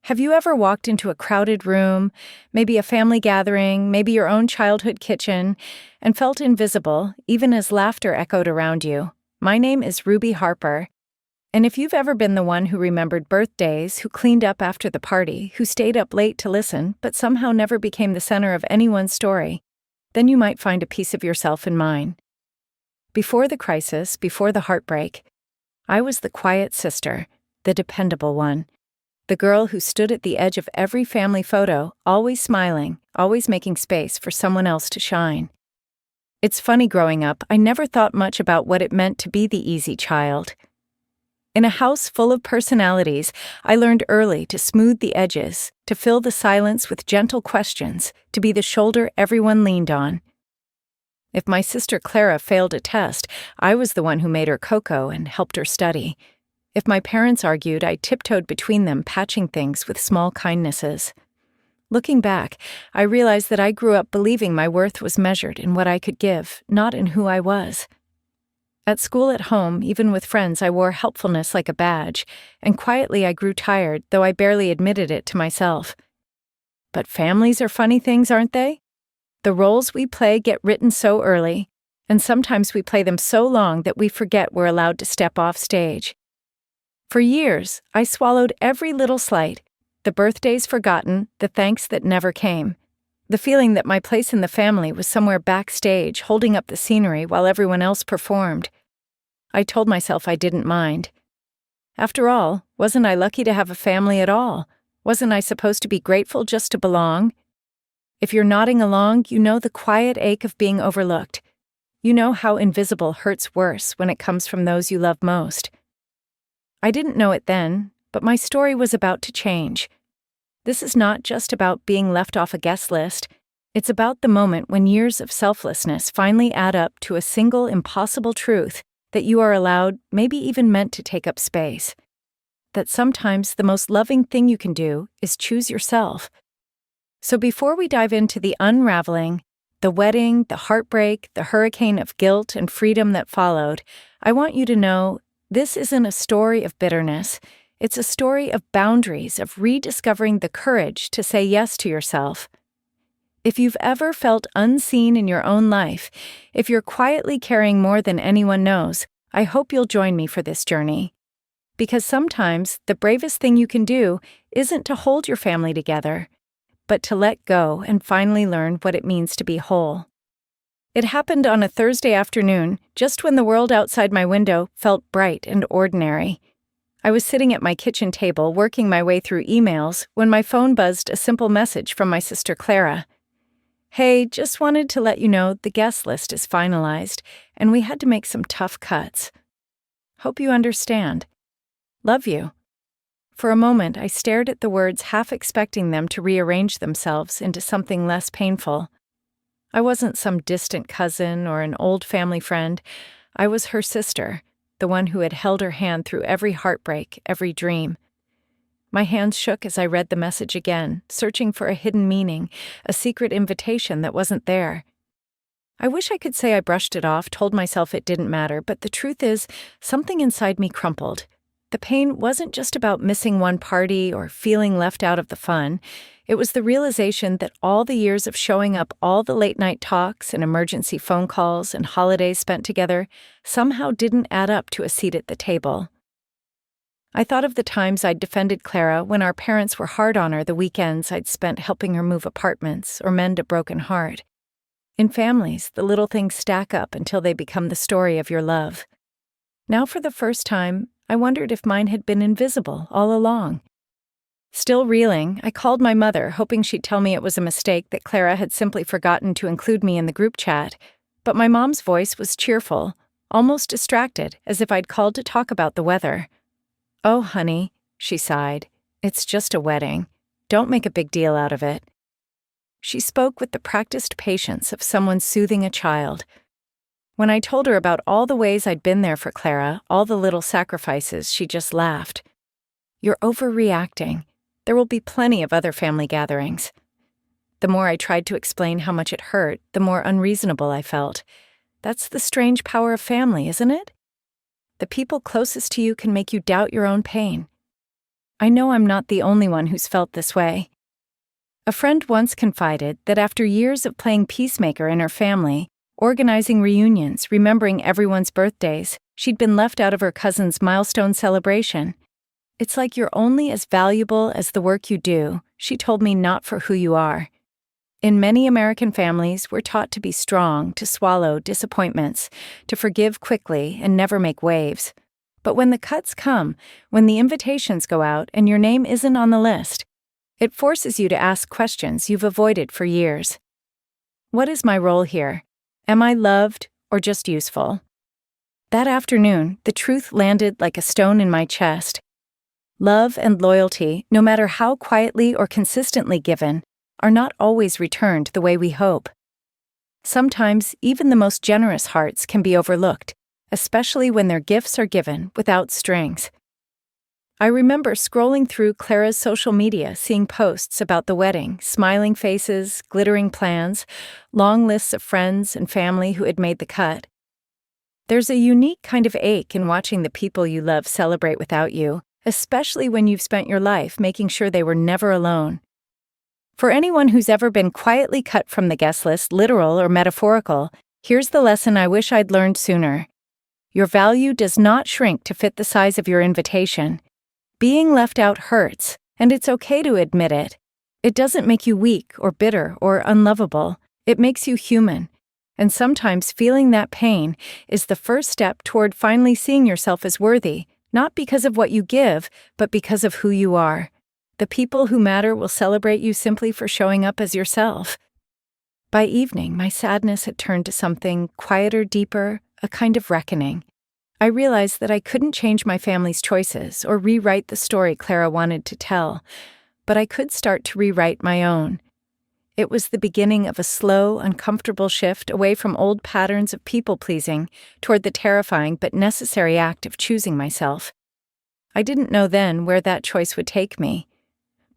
Have you ever walked into a crowded room, maybe a family gathering, maybe your own childhood kitchen, and felt invisible, even as laughter echoed around you? My name is Ruby Harper, and if you've ever been the one who remembered birthdays, who cleaned up after the party, who stayed up late to listen, but somehow never became the center of anyone's story, then you might find a piece of yourself in mine. Before the crisis, before the heartbreak, I was the quiet sister, the dependable one. The girl who stood at the edge of every family photo, always smiling, always making space for someone else to shine. It's funny, growing up, I never thought much about what it meant to be the easy child. In a house full of personalities, I learned early to smooth the edges, to fill the silence with gentle questions, to be the shoulder everyone leaned on. If my sister Clara failed a test, I was the one who made her cocoa and helped her study. If my parents argued, I tiptoed between them, patching things with small kindnesses. Looking back, I realized that I grew up believing my worth was measured in what I could give, not in who I was. At school, at home, even with friends, I wore helpfulness like a badge, and quietly I grew tired, though I barely admitted it to myself. But families are funny things, aren't they? The roles we play get written so early, and sometimes we play them so long that we forget we're allowed to step off stage. For years, I swallowed every little slight, the birthdays forgotten, the thanks that never came, the feeling that my place in the family was somewhere backstage, holding up the scenery while everyone else performed. I told myself I didn't mind. After all, wasn't I lucky to have a family at all? Wasn't I supposed to be grateful just to belong? If you're nodding along, you know the quiet ache of being overlooked. You know how invisible hurts worse when it comes from those you love most. I didn't know it then, but my story was about to change. This is not just about being left off a guest list. It's about the moment when years of selflessness finally add up to a single impossible truth that you are allowed, maybe even meant to take up space. That sometimes the most loving thing you can do is choose yourself. So before we dive into the unraveling, the wedding, the heartbreak, the hurricane of guilt and freedom that followed, I want you to know this isn't a story of bitterness. It's a story of boundaries, of rediscovering the courage to say yes to yourself. If you've ever felt unseen in your own life, if you're quietly carrying more than anyone knows, I hope you'll join me for this journey. Because sometimes the bravest thing you can do isn't to hold your family together, but to let go and finally learn what it means to be whole. It happened on a Thursday afternoon, just when the world outside my window felt bright and ordinary. I was sitting at my kitchen table working my way through emails when my phone buzzed a simple message from my sister Clara. "Hey, just wanted to let you know the guest list is finalized, and we had to make some tough cuts. Hope you understand. Love you." For a moment, I stared at the words, half expecting them to rearrange themselves into something less painful. I wasn't some distant cousin or an old family friend. I was her sister, the one who had held her hand through every heartbreak, every dream. My hands shook as I read the message again, searching for a hidden meaning, a secret invitation that wasn't there. I wish I could say I brushed it off, told myself it didn't matter, but the truth is, something inside me crumpled. The pain wasn't just about missing one party or feeling left out of the fun. It was the realization that all the years of showing up, all the late-night talks and emergency phone calls and holidays spent together, somehow didn't add up to a seat at the table. I thought of the times I'd defended Clara when our parents were hard on her, the weekends I'd spent helping her move apartments or mend a broken heart. In families, the little things stack up until they become the story of your love. Now, for the first time, I wondered if mine had been invisible all along. Still reeling, I called my mother, hoping she'd tell me it was a mistake, that Clara had simply forgotten to include me in the group chat. But my mom's voice was cheerful, almost distracted, as if I'd called to talk about the weather. "Oh, honey," she sighed, "it's just a wedding. Don't make a big deal out of it." She spoke with the practiced patience of someone soothing a child. When I told her about all the ways I'd been there for Clara, all the little sacrifices, she just laughed. "You're overreacting. There will be plenty of other family gatherings." The more I tried to explain how much it hurt, the more unreasonable I felt. That's the strange power of family, isn't it? The people closest to you can make you doubt your own pain. I know I'm not the only one who's felt this way. A friend once confided that after years of playing peacemaker in her family, organizing reunions, remembering everyone's birthdays, she'd been left out of her cousin's milestone celebration. It's like you're only as valuable as the work you do, she told me, not for who you are. In many American families, we're taught to be strong, to swallow disappointments, to forgive quickly and never make waves. But when the cuts come, when the invitations go out and your name isn't on the list, it forces you to ask questions you've avoided for years. What is my role here? Am I loved or just useful? That afternoon, the truth landed like a stone in my chest. Love and loyalty, no matter how quietly or consistently given, are not always returned the way we hope. Sometimes, even the most generous hearts can be overlooked, especially when their gifts are given without strings. I remember scrolling through Clara's social media, seeing posts about the wedding, smiling faces, glittering plans, long lists of friends and family who had made the cut. There's a unique kind of ache in watching the people you love celebrate without you, especially when you've spent your life making sure they were never alone. For anyone who's ever been quietly cut from the guest list, literal or metaphorical, here's the lesson I wish I'd learned sooner. Your value does not shrink to fit the size of your invitation. Being left out hurts, and it's okay to admit it. It doesn't make you weak or bitter or unlovable. It makes you human. And sometimes feeling that pain is the first step toward finally seeing yourself as worthy, not because of what you give, but because of who you are. The people who matter will celebrate you simply for showing up as yourself. By evening, my sadness had turned to something quieter, deeper, a kind of reckoning. I realized that I couldn't change my family's choices or rewrite the story Clara wanted to tell, but I could start to rewrite my own. It was the beginning of a slow, uncomfortable shift away from old patterns of people-pleasing toward the terrifying but necessary act of choosing myself. I didn't know then where that choice would take me,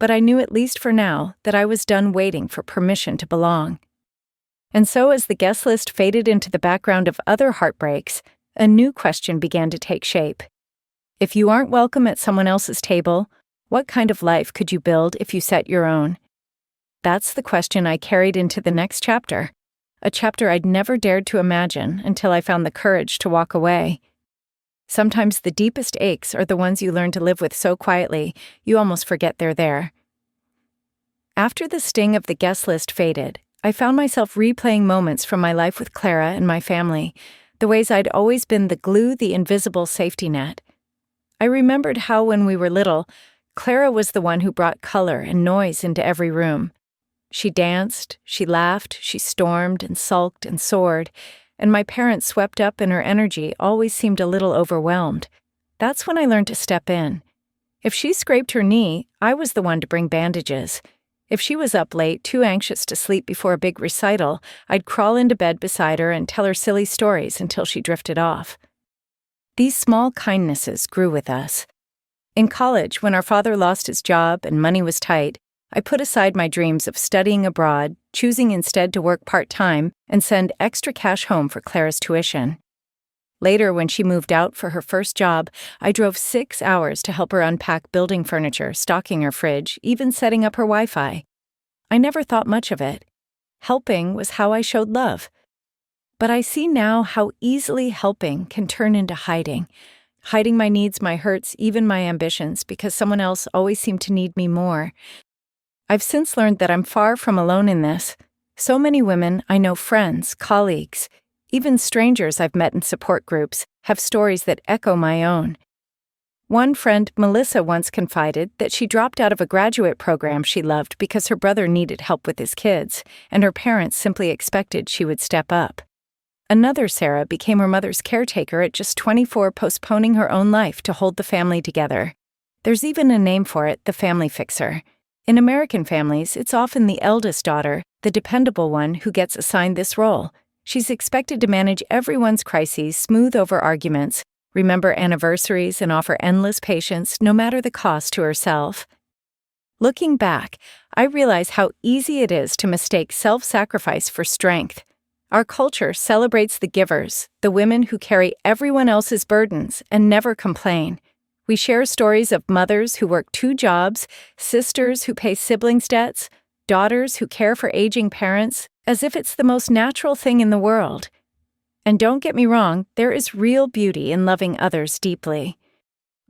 but I knew at least for now that I was done waiting for permission to belong. And so as the guest list faded into the background of other heartbreaks, a new question began to take shape. If you aren't welcome at someone else's table, what kind of life could you build if you set your own? That's the question I carried into the next chapter, a chapter I'd never dared to imagine until I found the courage to walk away. Sometimes the deepest aches are the ones you learn to live with so quietly, you almost forget they're there. After the sting of the guest list faded, I found myself replaying moments from my life with Clara and my family, the ways I'd always been the glue, the invisible safety net. I remembered how when we were little, Clara was the one who brought color and noise into every room. She danced, she laughed, she stormed and sulked and soared, and my parents, swept up in her energy, always seemed a little overwhelmed. That's when I learned to step in. If she scraped her knee, I was the one to bring bandages. If she was up late, too anxious to sleep before a big recital, I'd crawl into bed beside her and tell her silly stories until she drifted off. These small kindnesses grew with us. In college, when our father lost his job and money was tight, I put aside my dreams of studying abroad, choosing instead to work part-time and send extra cash home for Clara's tuition. Later, when she moved out for her first job, I drove 6 hours to help her unpack building furniture, stocking her fridge, even setting up her Wi-Fi. I never thought much of it. Helping was how I showed love. But I see now how easily helping can turn into hiding my needs, my hurts, even my ambitions, because someone else always seemed to need me more. I've since learned that I'm far from alone in this. So many women I know, friends, colleagues, even strangers I've met in support groups, have stories that echo my own. One friend, Melissa, once confided that she dropped out of a graduate program she loved because her brother needed help with his kids, and her parents simply expected she would step up. Another, Sarah, became her mother's caretaker at just 24, postponing her own life to hold the family together. There's even a name for it, the family fixer. In American families, it's often the eldest daughter, the dependable one, who gets assigned this role. She's expected to manage everyone's crises, smooth over arguments, remember anniversaries, and offer endless patience, no matter the cost to herself. Looking back, I realize how easy it is to mistake self-sacrifice for strength. Our culture celebrates the givers, the women who carry everyone else's burdens and never complain. We share stories of mothers who work 2 jobs, sisters who pay siblings' debts, daughters who care for aging parents, as if it's the most natural thing in the world. And don't get me wrong, there is real beauty in loving others deeply.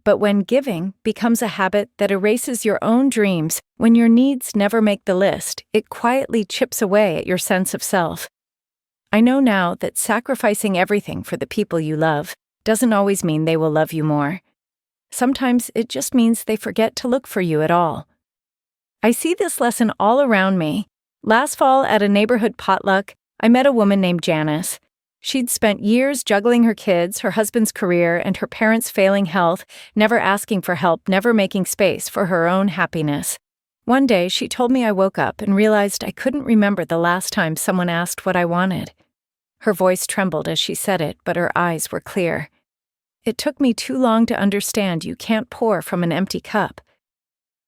But when giving becomes a habit that erases your own dreams, when your needs never make the list, it quietly chips away at your sense of self. I know now that sacrificing everything for the people you love doesn't always mean they will love you more. Sometimes it just means they forget to look for you at all. I see this lesson all around me. Last fall at a neighborhood potluck, I met a woman named Janice. She'd spent years juggling her kids, her husband's career, and her parents' failing health, never asking for help, never making space for her own happiness. One day, she told me I woke up and realized I couldn't remember the last time someone asked what I wanted. Her voice trembled as she said it, but her eyes were clear. It took me too long to understand you can't pour from an empty cup.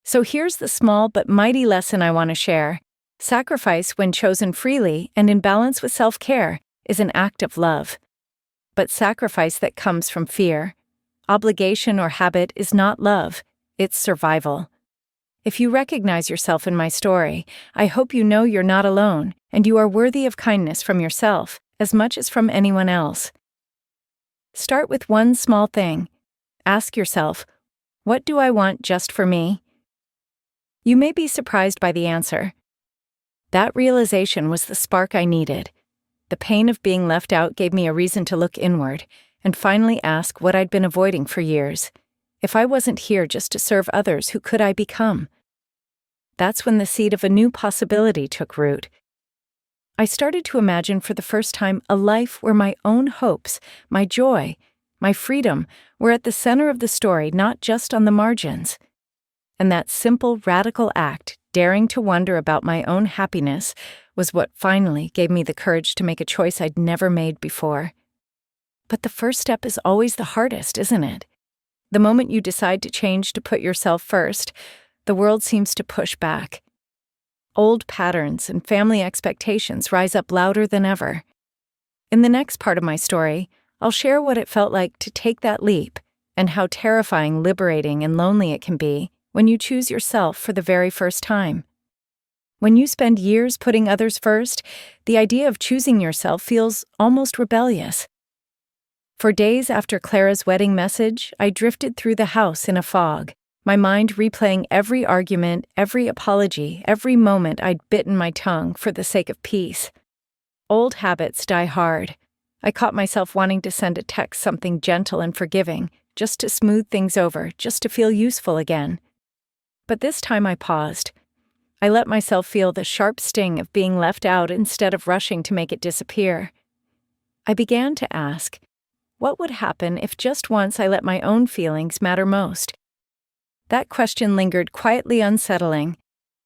So here's the small but mighty lesson I want to share. Sacrifice, when chosen freely and in balance with self-care, is an act of love. But sacrifice that comes from fear, obligation, or habit is not love, it's survival. If you recognize yourself in my story, I hope you know you're not alone, and you are worthy of kindness from yourself as much as from anyone else. Start with one small thing. Ask yourself, what do I want just for me? You may be surprised by the answer. That realization was the spark I needed. The pain of being left out gave me a reason to look inward and finally ask what I'd been avoiding for years. If I wasn't here just to serve others, who could I become? That's when the seed of a new possibility took root. I started to imagine for the first time a life where my own hopes, my joy, my freedom were at the center of the story, not just on the margins. And that simple, radical act, daring to wonder about my own happiness, was what finally gave me the courage to make a choice I'd never made before. But the first step is always the hardest, isn't it? The moment you decide to change to put yourself first, the world seems to push back. Old patterns and family expectations rise up louder than ever. In the next part of my story, I'll share what it felt like to take that leap and how terrifying, liberating, and lonely it can be when you choose yourself for the very first time. When you spend years putting others first, the idea of choosing yourself feels almost rebellious. For days after Clara's wedding message, I drifted through the house in a fog, my mind replaying every argument, every apology, every moment I'd bitten my tongue for the sake of peace. Old habits die hard. I caught myself wanting to send a text something gentle and forgiving, just to smooth things over, just to feel useful again. But this time I paused. I let myself feel the sharp sting of being left out instead of rushing to make it disappear. I began to ask, what would happen if just once I let my own feelings matter most? That question lingered quietly unsettling.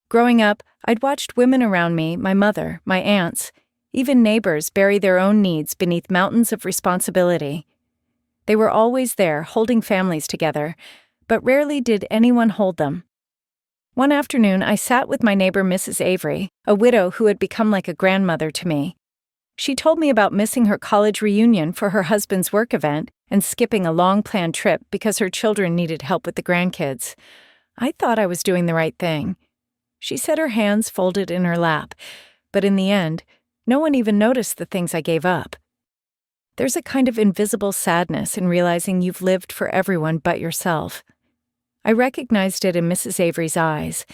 Growing up, I'd watched women around me, my mother, my aunts, even neighbors bury their own needs beneath mountains of responsibility. They were always there, holding families together, but rarely did anyone hold them. One afternoon, I sat with my neighbor Mrs. Avery, a widow who had become like a grandmother to me. She told me about missing her college reunion for her husband's work event and skipping a long-planned trip because her children needed help with the grandkids. I thought I was doing the right thing. She said her hands folded in her lap, but in the end, no one even noticed the things I gave up. There's a kind of invisible sadness in realizing you've lived for everyone but yourself. I recognized it in Mrs. Avery's eyes,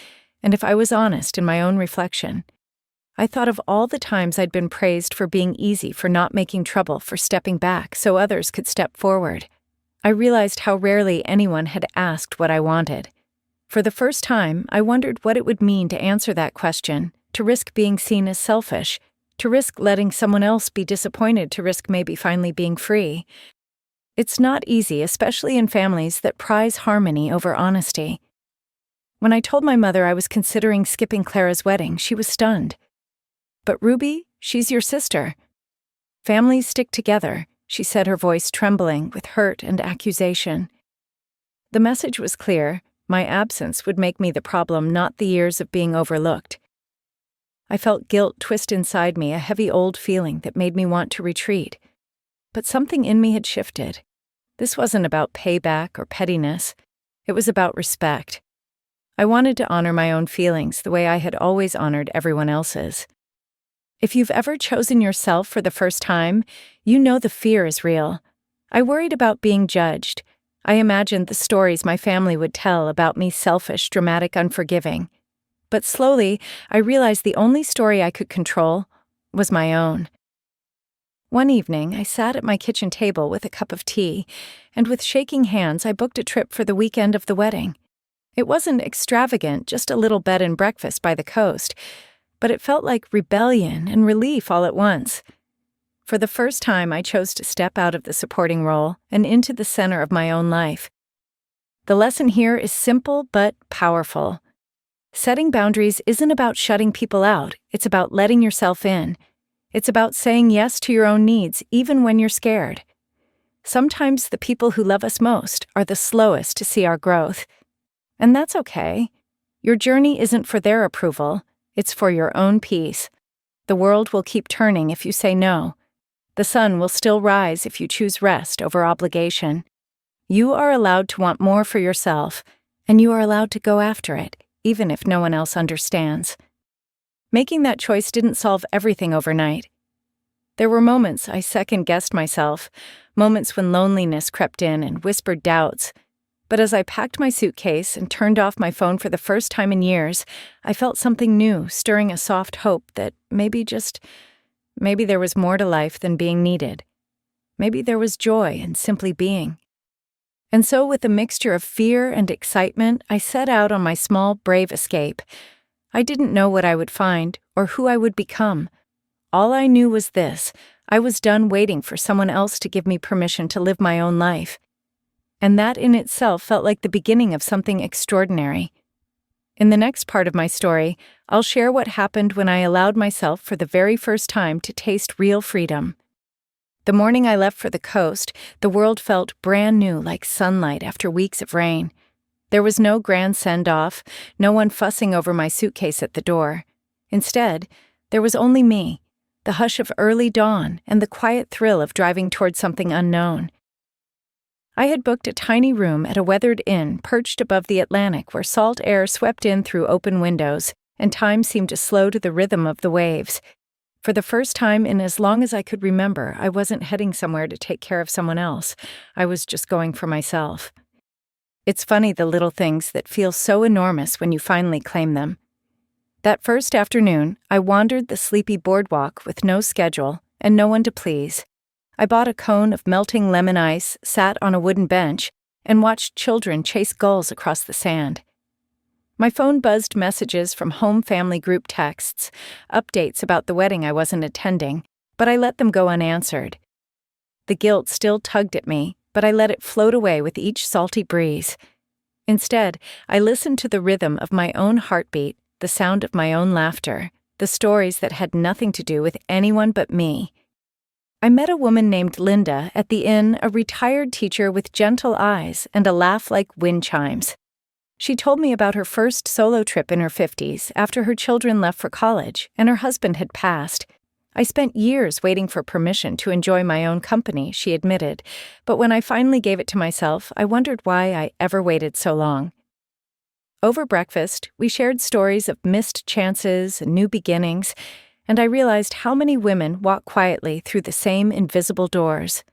and if I was honest in my own reflection, I thought of all the times I'd been praised for being easy, for not making trouble, for stepping back so others could step forward. I realized how rarely anyone had asked what I wanted. For the first time, I wondered what it would mean to answer that question, to risk being seen as selfish, to risk letting someone else be disappointed, to risk maybe finally being free. It's not easy, especially in families that prize harmony over honesty. When I told my mother I was considering skipping Clara's wedding, she was stunned. But Ruby, she's your sister. Families stick together, she said, her voice trembling with hurt and accusation. The message was clear. My absence would make me the problem, not the years of being overlooked. I felt guilt twist inside me, a heavy old feeling that made me want to retreat. But something in me had shifted. This wasn't about payback or pettiness. It was about respect. I wanted to honor my own feelings the way I had always honored everyone else's. If you've ever chosen yourself for the first time, you know the fear is real. I worried about being judged. I imagined the stories my family would tell about me selfish, dramatic, unforgiving. But slowly, I realized the only story I could control was my own. One evening, I sat at my kitchen table with a cup of tea, and with shaking hands, I booked a trip for the weekend of the wedding. It wasn't extravagant, just a little bed and breakfast by the coast, but it felt like rebellion and relief all at once. For the first time, I chose to step out of the supporting role and into the center of my own life. The lesson here is simple but powerful. Setting boundaries isn't about shutting people out, it's about letting yourself in. It's about saying yes to your own needs, even when you're scared. Sometimes the people who love us most are the slowest to see our growth. And that's okay. Your journey isn't for their approval, it's for your own peace. The world will keep turning if you say no. The sun will still rise if you choose rest over obligation. You are allowed to want more for yourself, and you are allowed to go after it, even if no one else understands. Making that choice didn't solve everything overnight. There were moments I second-guessed myself, moments when loneliness crept in and whispered doubts. But as I packed my suitcase and turned off my phone for the first time in years, I felt something new, stirring a soft hope that maybe there was more to life than being needed. Maybe there was joy in simply being. And so with a mixture of fear and excitement, I set out on my small, brave escape. I didn't know what I would find or who I would become. All I knew was this: I was done waiting for someone else to give me permission to live my own life. And that in itself felt like the beginning of something extraordinary. In the next part of my story, I'll share what happened when I allowed myself for the very first time to taste real freedom. The morning I left for the coast, the world felt brand new, like sunlight after weeks of rain. There was no grand send-off, no one fussing over my suitcase at the door. Instead, there was only me, the hush of early dawn, and the quiet thrill of driving toward something unknown. I had booked a tiny room at a weathered inn perched above the Atlantic where salt air swept in through open windows, and time seemed to slow to the rhythm of the waves. For the first time in as long as I could remember, I wasn't heading somewhere to take care of someone else. I was just going for myself. It's funny, the little things that feel so enormous when you finally claim them. That first afternoon, I wandered the sleepy boardwalk with no schedule and no one to please. I bought a cone of melting lemon ice, sat on a wooden bench, and watched children chase gulls across the sand. My phone buzzed messages from home family group texts, updates about the wedding I wasn't attending, but I let them go unanswered. The guilt still tugged at me, but I let it float away with each salty breeze. Instead, I listened to the rhythm of my own heartbeat, the sound of my own laughter, the stories that had nothing to do with anyone but me. I met a woman named Linda at the inn, a retired teacher with gentle eyes and a laugh like wind chimes. She told me about her first solo trip in her 50s after her children left for college and her husband had passed. I spent years waiting for permission to enjoy my own company, she admitted, but when I finally gave it to myself, I wondered why I ever waited so long. Over breakfast, we shared stories of missed chances and new beginnings, and I realized how many women walk quietly through the same invisible doors.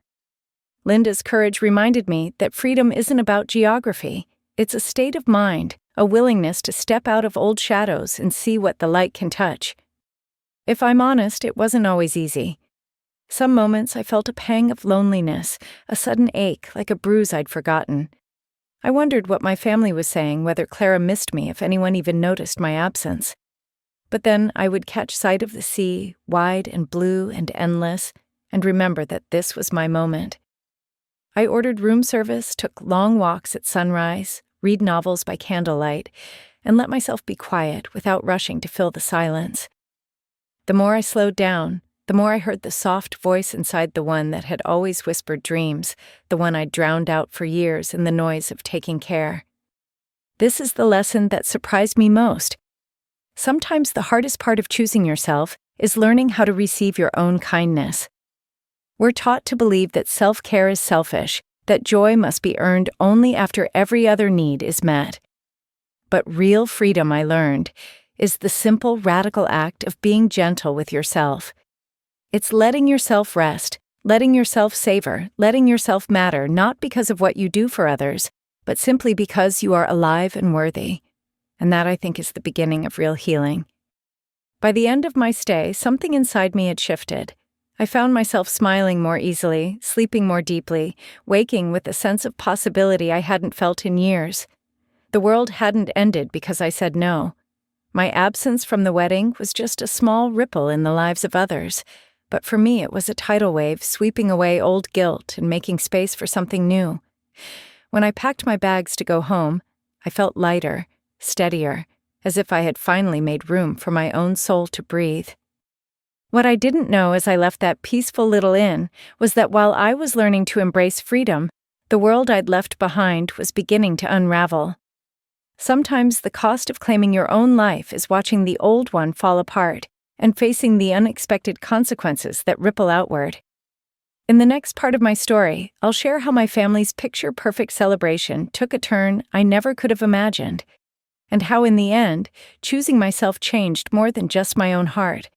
Linda's courage reminded me that freedom isn't about geography. It's a state of mind, a willingness to step out of old shadows and see what the light can touch. If I'm honest, it wasn't always easy. Some moments I felt a pang of loneliness, a sudden ache like a bruise I'd forgotten. I wondered what my family was saying, whether Clara missed me, if anyone even noticed my absence. But then I would catch sight of the sea, wide and blue and endless, and remember that this was my moment. I ordered room service, took long walks at sunrise, read novels by candlelight, and let myself be quiet without rushing to fill the silence. The more I slowed down, the more I heard the soft voice inside the one that had always whispered dreams, the one I'd drowned out for years in the noise of taking care. This is the lesson that surprised me most. Sometimes the hardest part of choosing yourself is learning how to receive your own kindness. We're taught to believe that self-care is selfish, that joy must be earned only after every other need is met. But real freedom, I learned, is the simple, radical act of being gentle with yourself. It's letting yourself rest, letting yourself savor, letting yourself matter, not because of what you do for others, but simply because you are alive and worthy. And that, I think, is the beginning of real healing. By the end of my stay, something inside me had shifted. I found myself smiling more easily, sleeping more deeply, waking with a sense of possibility I hadn't felt in years. The world hadn't ended because I said no. My absence from the wedding was just a small ripple in the lives of others, but for me it was a tidal wave sweeping away old guilt and making space for something new. When I packed my bags to go home, I felt lighter, steadier, as if I had finally made room for my own soul to breathe. What I didn't know as I left that peaceful little inn was that while I was learning to embrace freedom, the world I'd left behind was beginning to unravel. Sometimes the cost of claiming your own life is watching the old one fall apart and facing the unexpected consequences that ripple outward. In the next part of my story, I'll share how my family's picture-perfect celebration took a turn I never could have imagined, and how in the end, choosing myself changed more than just my own heart.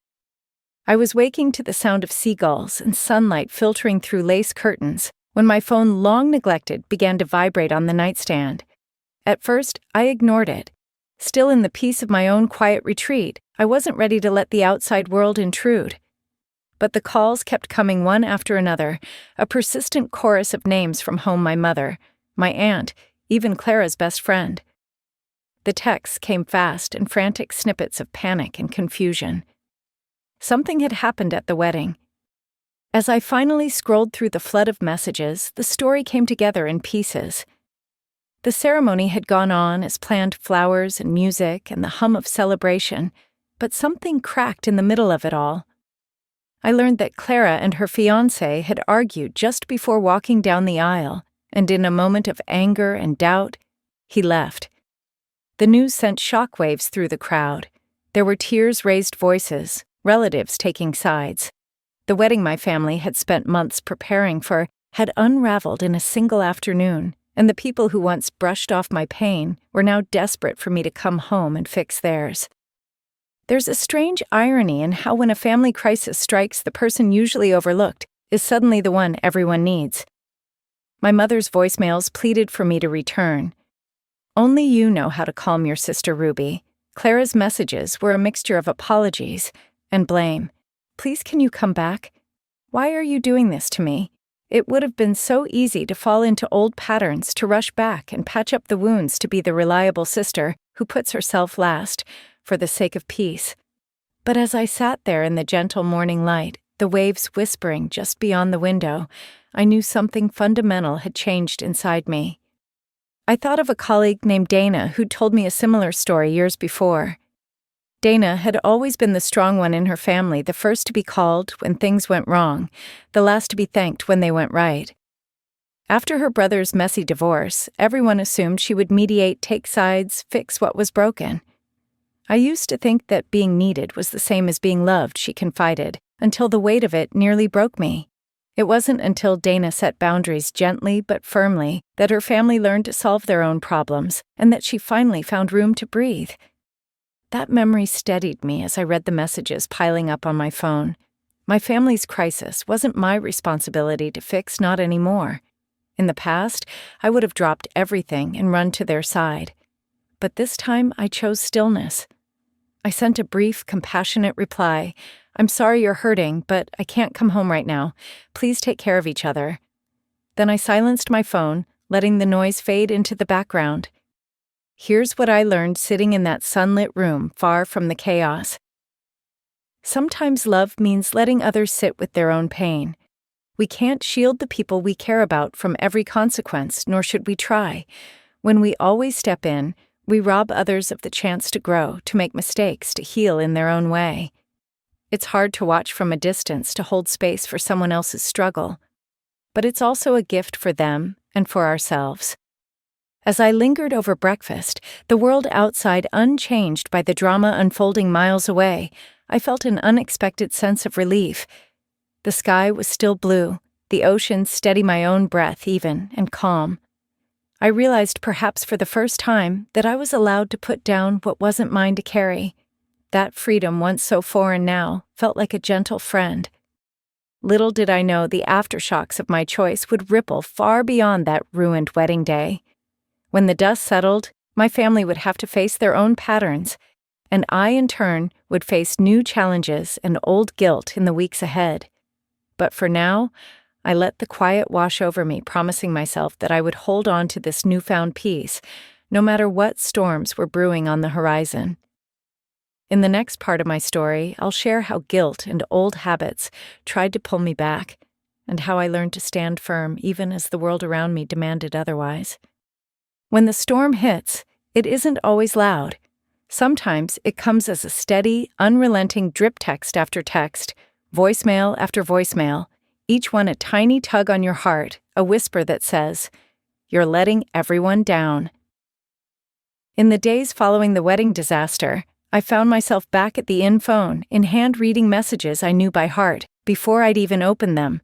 I was waking to the sound of seagulls and sunlight filtering through lace curtains when my phone, long neglected, began to vibrate on the nightstand. At first, I ignored it. Still in the peace of my own quiet retreat, I wasn't ready to let the outside world intrude. But the calls kept coming one after another, a persistent chorus of names from home: my mother, my aunt, even Clara's best friend. The texts came fast and frantic snippets of panic and confusion. Something had happened at the wedding. As I finally scrolled through the flood of messages, the story came together in pieces. The ceremony had gone on as planned, flowers and music and the hum of celebration, but something cracked in the middle of it all. I learned that Clara and her fiancé had argued just before walking down the aisle, and in a moment of anger and doubt, he left. The news sent shockwaves through the crowd. There were tears-raised voices, relatives taking sides. The wedding my family had spent months preparing for had unraveled in a single afternoon, and the people who once brushed off my pain were now desperate for me to come home and fix theirs. There's a strange irony in how when a family crisis strikes, the person usually overlooked is suddenly the one everyone needs. My mother's voicemails pleaded for me to return. Only you know how to calm your sister Ruby. Clara's messages were a mixture of apologies and blame. Please, can you come back? Why are you doing this to me? It would have been so easy to fall into old patterns, to rush back and patch up the wounds, to be the reliable sister who puts herself last for the sake of peace. But as I sat there in the gentle morning light, the waves whispering just beyond the window, I knew something fundamental had changed inside me. I thought of a colleague named Dana who'd told me a similar story years before. Dana had always been the strong one in her family, the first to be called when things went wrong, the last to be thanked when they went right. After her brother's messy divorce, everyone assumed she would mediate, take sides, fix what was broken. I used to think that being needed was the same as being loved, she confided, until the weight of it nearly broke me. It wasn't until Dana set boundaries gently but firmly that her family learned to solve their own problems, and that she finally found room to breathe. That memory steadied me as I read the messages piling up on my phone. My family's crisis wasn't my responsibility to fix, not anymore. In the past, I would have dropped everything and run to their side. But this time, I chose stillness. I sent a brief, compassionate reply. I'm sorry you're hurting, but I can't come home right now. Please take care of each other. Then I silenced my phone, letting the noise fade into the background. Here's what I learned sitting in that sunlit room far from the chaos. Sometimes love means letting others sit with their own pain. We can't shield the people we care about from every consequence, nor should we try. When we always step in, we rob others of the chance to grow, to make mistakes, to heal in their own way. It's hard to watch from a distance, to hold space for someone else's struggle. But it's also a gift for them and for ourselves. As I lingered over breakfast, the world outside unchanged by the drama unfolding miles away, I felt an unexpected sense of relief. The sky was still blue, the ocean steady my own breath even and calm. I realized perhaps for the first time that I was allowed to put down what wasn't mine to carry. That freedom, once so foreign now, felt like a gentle friend. Little did I know the aftershocks of my choice would ripple far beyond that ruined wedding day. When the dust settled, my family would have to face their own patterns, and I, in turn, would face new challenges and old guilt in the weeks ahead. But for now, I let the quiet wash over me, promising myself that I would hold on to this newfound peace, no matter what storms were brewing on the horizon. In the next part of my story, I'll share how guilt and old habits tried to pull me back, and how I learned to stand firm even as the world around me demanded otherwise. When the storm hits, it isn't always loud. Sometimes it comes as a steady, unrelenting drip text after text, voicemail after voicemail, each one a tiny tug on your heart, a whisper that says, "You're letting everyone down." In the days following the wedding disaster, I found myself back at the inn phone, in hand reading messages I knew by heart, before I'd even opened them.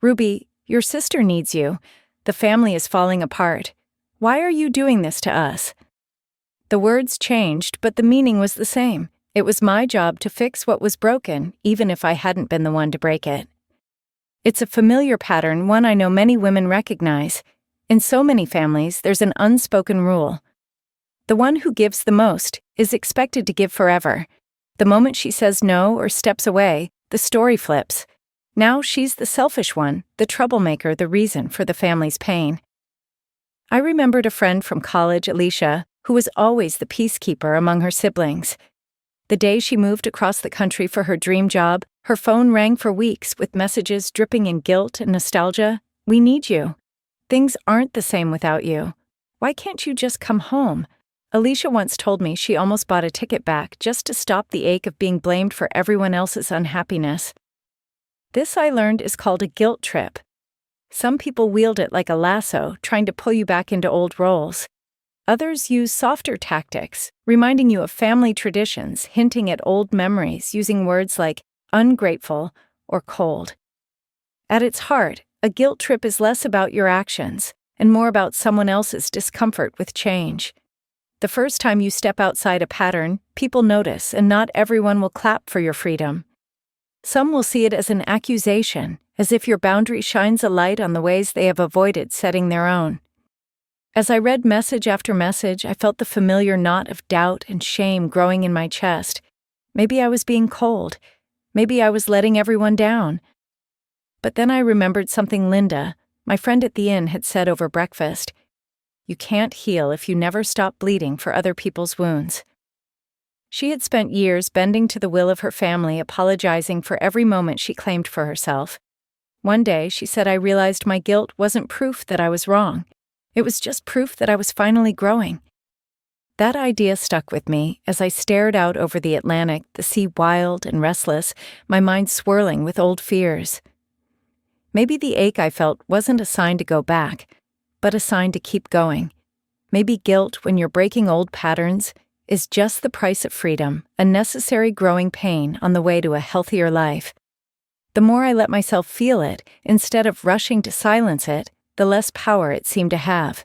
"Ruby, your sister needs you. The family is falling apart. Why are you doing this to us?" The words changed, but the meaning was the same. It was my job to fix what was broken, even if I hadn't been the one to break it. It's a familiar pattern, one I know many women recognize. In so many families, there's an unspoken rule. The one who gives the most is expected to give forever. The moment she says no or steps away, the story flips. Now she's the selfish one, the troublemaker, the reason for the family's pain. I remembered a friend from college, Alicia, who was always the peacekeeper among her siblings. The day she moved across the country for her dream job, her phone rang for weeks with messages dripping in guilt and nostalgia. "We need you. Things aren't the same without you. Why can't you just come home?" Alicia once told me she almost bought a ticket back just to stop the ache of being blamed for everyone else's unhappiness. This, I learned, is called a guilt trip. Some people wield it like a lasso, trying to pull you back into old roles. Others use softer tactics, reminding you of family traditions, hinting at old memories, using words like ungrateful or cold. At its heart, a guilt trip is less about your actions and more about someone else's discomfort with change. The first time you step outside a pattern, people notice, and not everyone will clap for your freedom. Some will see it as an accusation, as if your boundary shines a light on the ways they have avoided setting their own. As I read message after message, I felt the familiar knot of doubt and shame growing in my chest. Maybe I was being cold. Maybe I was letting everyone down. But then I remembered something Linda, my friend at the inn, had said over breakfast. "You can't heal if you never stop bleeding for other people's wounds." She had spent years bending to the will of her family, apologizing for every moment she claimed for herself. One day, she said, "I realized my guilt wasn't proof that I was wrong. It was just proof that I was finally growing." That idea stuck with me as I stared out over the Atlantic, the sea wild and restless, my mind swirling with old fears. Maybe the ache I felt wasn't a sign to go back, but a sign to keep going. Maybe guilt, when you're breaking old patterns, is just the price of freedom, a necessary growing pain on the way to a healthier life. The more I let myself feel it, instead of rushing to silence it, the less power it seemed to have.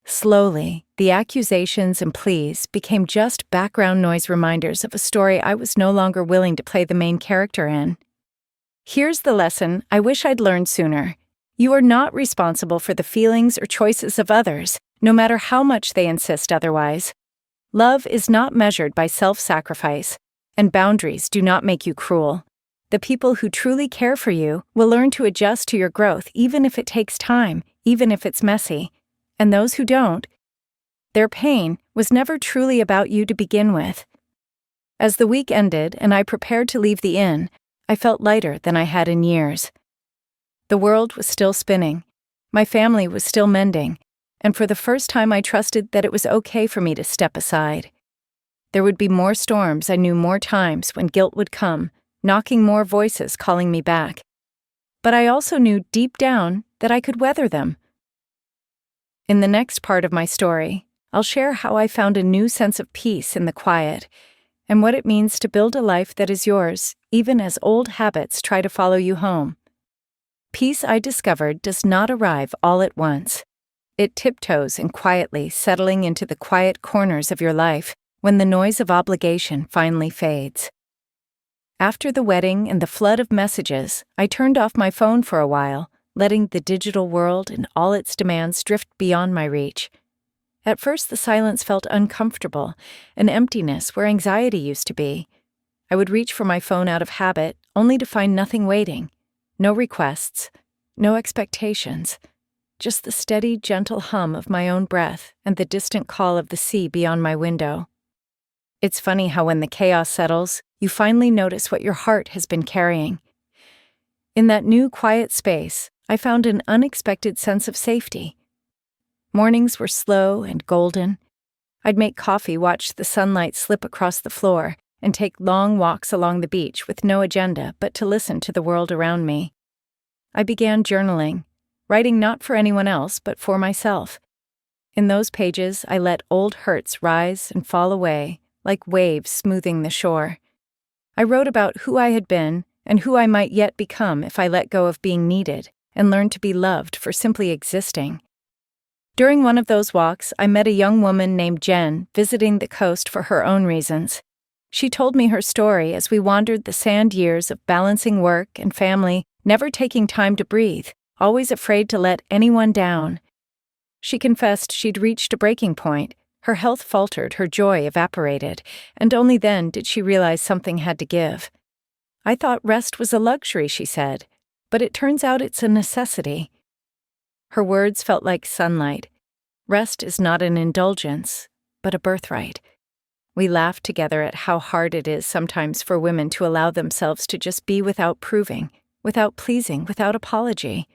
Slowly, the accusations and pleas became just background noise reminders of a story I was no longer willing to play the main character in. Here's the lesson I wish I'd learned sooner. You are not responsible for the feelings or choices of others, no matter how much they insist otherwise. Love is not measured by self-sacrifice, and boundaries do not make you cruel. The people who truly care for you will learn to adjust to your growth even if it takes time, even if it's messy. And those who don't, their pain was never truly about you to begin with. As the week ended and I prepared to leave the inn, I felt lighter than I had in years. The world was still spinning. My family was still mending, and for the first time I trusted that it was okay for me to step aside. There would be more storms, I knew, more times when guilt would come, knocking more voices calling me back. But I also knew deep down that I could weather them. In the next part of my story, I'll share how I found a new sense of peace in the quiet, and what it means to build a life that is yours, even as old habits try to follow you home. Peace, I discovered, does not arrive all at once. It tiptoes and quietly settling into the quiet corners of your life when the noise of obligation finally fades. After the wedding and the flood of messages, I turned off my phone for a while, letting the digital world and all its demands drift beyond my reach. At first, the silence felt uncomfortable, an emptiness where anxiety used to be. I would reach for my phone out of habit, only to find nothing waiting. No requests, no expectations, just the steady, gentle hum of my own breath and the distant call of the sea beyond my window. It's funny how when the chaos settles, you finally notice what your heart has been carrying. In that new quiet space, I found an unexpected sense of safety. Mornings were slow and golden. I'd make coffee, watch the sunlight slip across the floor, and take long walks along the beach with no agenda but to listen to the world around me. I began journaling, writing not for anyone else but for myself. In those pages, I let old hurts rise and fall away, like waves smoothing the shore. I wrote about who I had been and who I might yet become if I let go of being needed and learned to be loved for simply existing. During one of those walks, I met a young woman named Jen visiting the coast for her own reasons. She told me her story as we wandered the sand years of balancing work and family, never taking time to breathe, always afraid to let anyone down. She confessed she'd reached a breaking point. Her health faltered, her joy evaporated, and only then did she realize something had to give. I thought rest was a luxury, she said, but it turns out it's a necessity. Her words felt like sunlight. Rest is not an indulgence, but a birthright. We laughed together at how hard it is sometimes for women to allow themselves to just be without proving, without pleasing, without apology.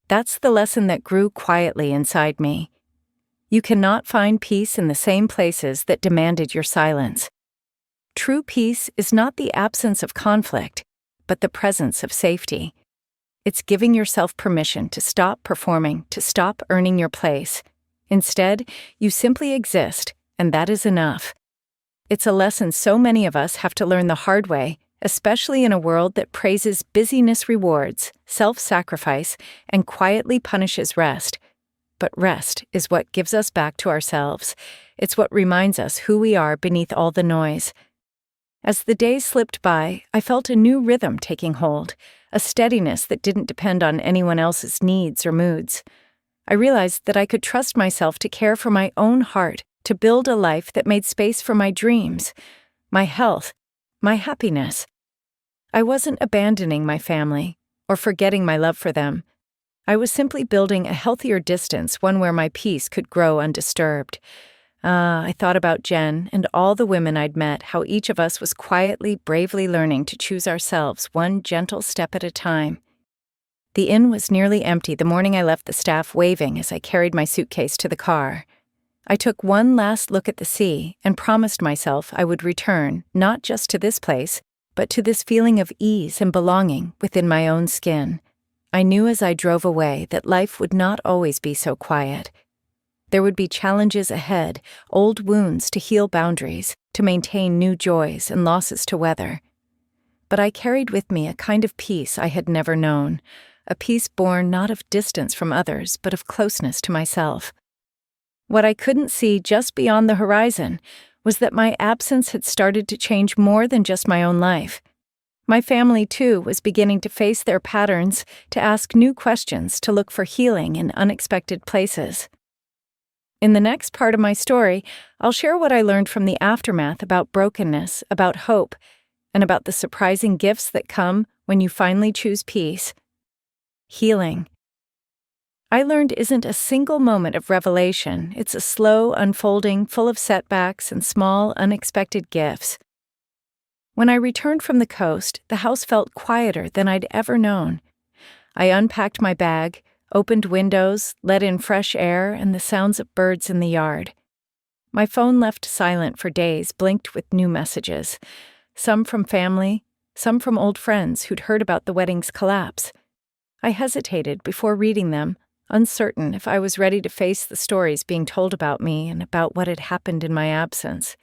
That's the lesson that grew quietly inside me. You cannot find peace in the same places that demanded your silence. True peace is not the absence of conflict, but the presence of safety. It's giving yourself permission to stop performing, to stop earning your place. Instead, you simply exist, and that is enough. It's a lesson so many of us have to learn the hard way, especially in a world that praises busyness rewards, self-sacrifice, and quietly punishes rest. But rest is what gives us back to ourselves. It's what reminds us who we are beneath all the noise. As the days slipped by, I felt a new rhythm taking hold, a steadiness that didn't depend on anyone else's needs or moods. I realized that I could trust myself to care for my own heart, to build a life that made space for my dreams, my health, my happiness. I wasn't abandoning my family or forgetting my love for them. I was simply building a healthier distance, one where my peace could grow undisturbed. I thought about Jen and all the women I'd met, how each of us was quietly, bravely learning to choose ourselves one gentle step at a time. The inn was nearly empty the morning I left, the staff waving as I carried my suitcase to the car. I took one last look at the sea and promised myself I would return, not just to this place, but to this feeling of ease and belonging within my own skin. I knew as I drove away that life would not always be so quiet. There would be challenges ahead, old wounds to heal, boundaries to maintain, new joys and losses to weather. But I carried with me a kind of peace I had never known, a peace born not of distance from others, but of closeness to myself. What I couldn't see just beyond the horizon was that my absence had started to change more than just my own life. My family, too, was beginning to face their patterns, to ask new questions, to look for healing in unexpected places. In the next part of my story, I'll share what I learned from the aftermath about brokenness, about hope, and about the surprising gifts that come when you finally choose peace. Healing. I learned isn't a single moment of revelation. It's a slow unfolding full of setbacks and small, unexpected gifts. When I returned from the coast, the house felt quieter than I'd ever known. I unpacked my bag, opened windows, let in fresh air and the sounds of birds in the yard. My phone left silent for days, blinked with new messages. Some from family, some from old friends who'd heard about the wedding's collapse. I hesitated before reading them, uncertain if I was ready to face the stories being told about me and about what had happened in my absence.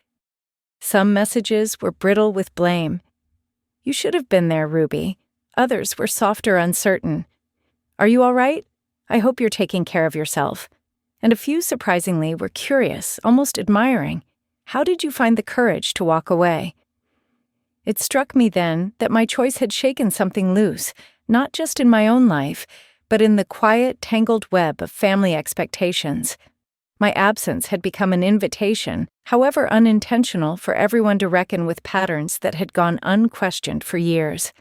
Some messages were brittle with blame. "You should have been there, Ruby." Others were softer, uncertain. Are you all right? I hope you're taking care of yourself. And a few, surprisingly, were curious, almost admiring. How did you find the courage to walk away? It struck me then that my choice had shaken something loose, not just in my own life, but in the quiet, tangled web of family expectations. My absence had become an invitation, however unintentional, for everyone to reckon with patterns that had gone unquestioned for years.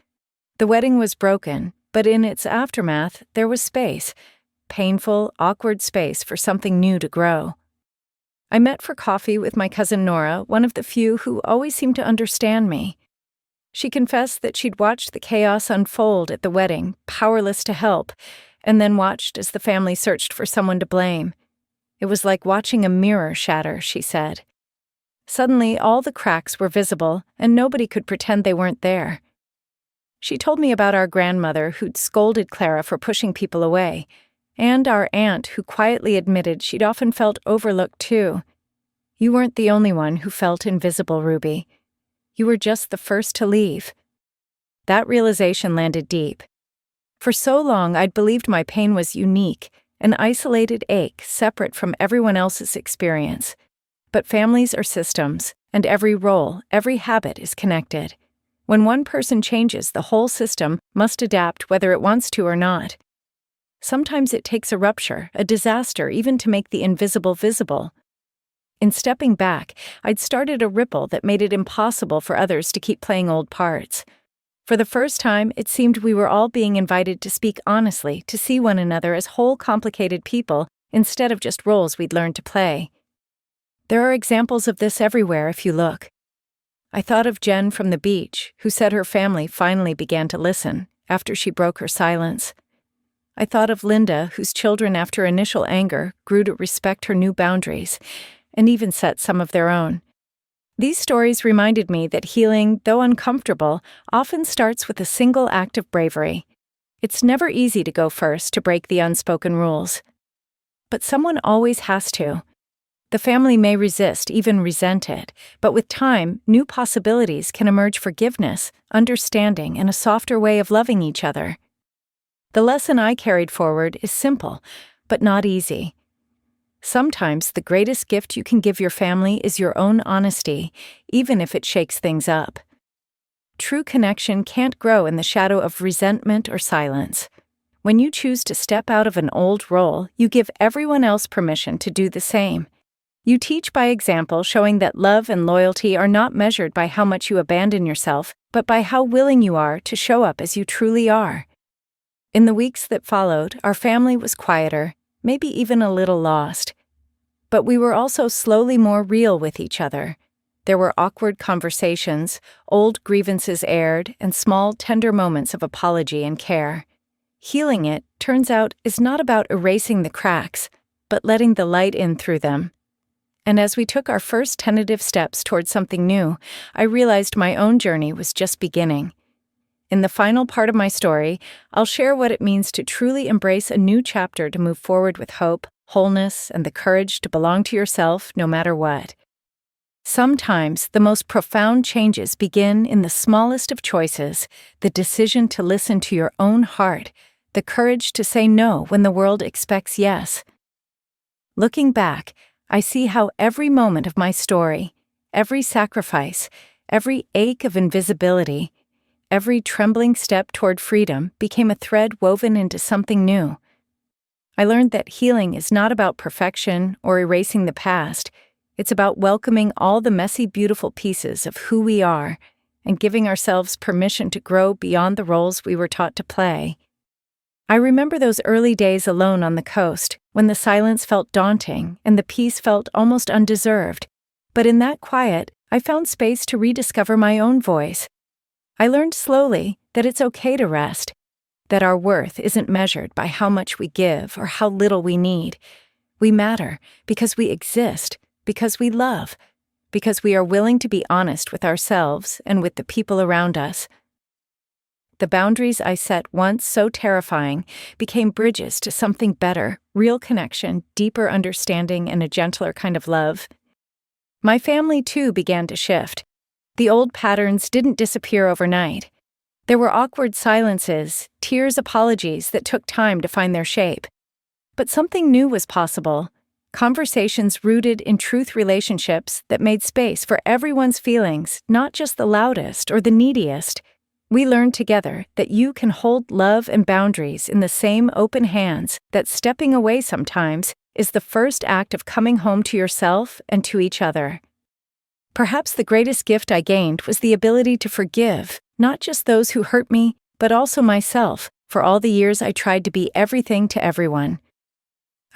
The wedding was broken, but in its aftermath there was space, painful, awkward space for something new to grow. I met for coffee with my cousin Nora, one of the few who always seemed to understand me. She confessed that she'd watched the chaos unfold at the wedding, powerless to help, and then watched as the family searched for someone to blame. It was like watching a mirror shatter, she said. Suddenly, all the cracks were visible, and nobody could pretend they weren't there. She told me about our grandmother who'd scolded Clara for pushing people away, and our aunt who quietly admitted she'd often felt overlooked too. You weren't the only one who felt invisible, Ruby. You were just the first to leave. That realization landed deep. For so long, I'd believed my pain was unique, an isolated ache separate from everyone else's experience. But families are systems, and every role, every habit is connected. When one person changes, the whole system must adapt whether it wants to or not. Sometimes it takes a rupture, a disaster, even to make the invisible visible. In stepping back, I'd started a ripple that made it impossible for others to keep playing old parts. For the first time, it seemed we were all being invited to speak honestly, to see one another as whole, complicated people, instead of just roles we'd learned to play. There are examples of this everywhere if you look. I thought of Jen from the beach, who said her family finally began to listen after she broke her silence. I thought of Linda, whose children, after initial anger, grew to respect her new boundaries, and even set some of their own. These stories reminded me that healing, though uncomfortable, often starts with a single act of bravery. It's never easy to go first to break the unspoken rules. But someone always has to. The family may resist, even resent it, but with time, new possibilities can emerge: forgiveness, understanding, and a softer way of loving each other. The lesson I carried forward is simple, but not easy. Sometimes the greatest gift you can give your family is your own honesty, even if it shakes things up. True connection can't grow in the shadow of resentment or silence. When you choose to step out of an old role, you give everyone else permission to do the same. You teach by example, showing that love and loyalty are not measured by how much you abandon yourself, but by how willing you are to show up as you truly are. In the weeks that followed, our family was quieter, maybe even a little lost. But we were also slowly more real with each other. There were awkward conversations, old grievances aired, and small, tender moments of apology and care. Healing, it turns out, is not about erasing the cracks, but letting the light in through them. And as we took our first tentative steps towards something new, I realized my own journey was just beginning. In the final part of my story, I'll share what it means to truly embrace a new chapter, to move forward with hope, wholeness, and the courage to belong to yourself no matter what. Sometimes the most profound changes begin in the smallest of choices: the decision to listen to your own heart, the courage to say no when the world expects yes. Looking back, I see how every moment of my story, every sacrifice, every ache of invisibility, every trembling step toward freedom became a thread woven into something new. I learned that healing is not about perfection or erasing the past. It's about welcoming all the messy, beautiful pieces of who we are and giving ourselves permission to grow beyond the roles we were taught to play. I remember those early days alone on the coast, when the silence felt daunting and the peace felt almost undeserved. But in that quiet, I found space to rediscover my own voice. I learned slowly that it's okay to rest, that our worth isn't measured by how much we give or how little we need. We matter because we exist, because we love, because we are willing to be honest with ourselves and with the people around us. The boundaries I set, once so terrifying, became bridges to something better: real connection, deeper understanding, and a gentler kind of love. My family, too, began to shift. The old patterns didn't disappear overnight. There were awkward silences, tears, apologies that took time to find their shape. But something new was possible. Conversations rooted in truth, relationships that made space for everyone's feelings, not just the loudest or the neediest. We learned together that you can hold love and boundaries in the same open hands, that stepping away sometimes is the first act of coming home to yourself and to each other. Perhaps the greatest gift I gained was the ability to forgive, not just those who hurt me, but also myself, for all the years I tried to be everything to everyone.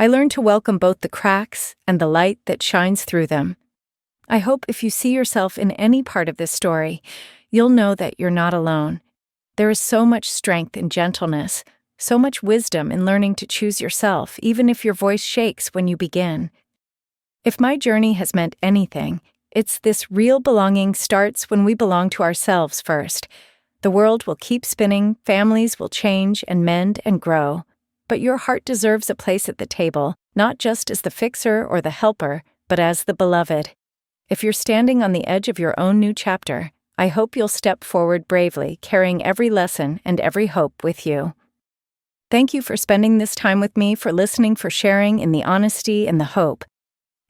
I learned to welcome both the cracks and the light that shines through them. I hope if you see yourself in any part of this story, you'll know that you're not alone. There is so much strength in gentleness, so much wisdom in learning to choose yourself, even if your voice shakes when you begin. If my journey has meant anything, it's this: real belonging starts when we belong to ourselves first. The world will keep spinning, families will change and mend and grow. But your heart deserves a place at the table, not just as the fixer or the helper, but as the beloved. If you're standing on the edge of your own new chapter, I hope you'll step forward bravely, carrying every lesson and every hope with you. Thank you for spending this time with me, for listening, for sharing in the honesty and the hope.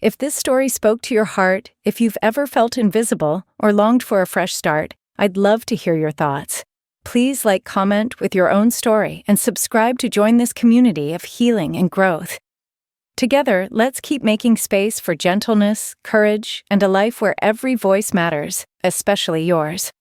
If this story spoke to your heart, if you've ever felt invisible or longed for a fresh start, I'd love to hear your thoughts. Please comment with your own story and subscribe to join this community of healing and growth. Together, let's keep making space for gentleness, courage, and a life where every voice matters, especially yours.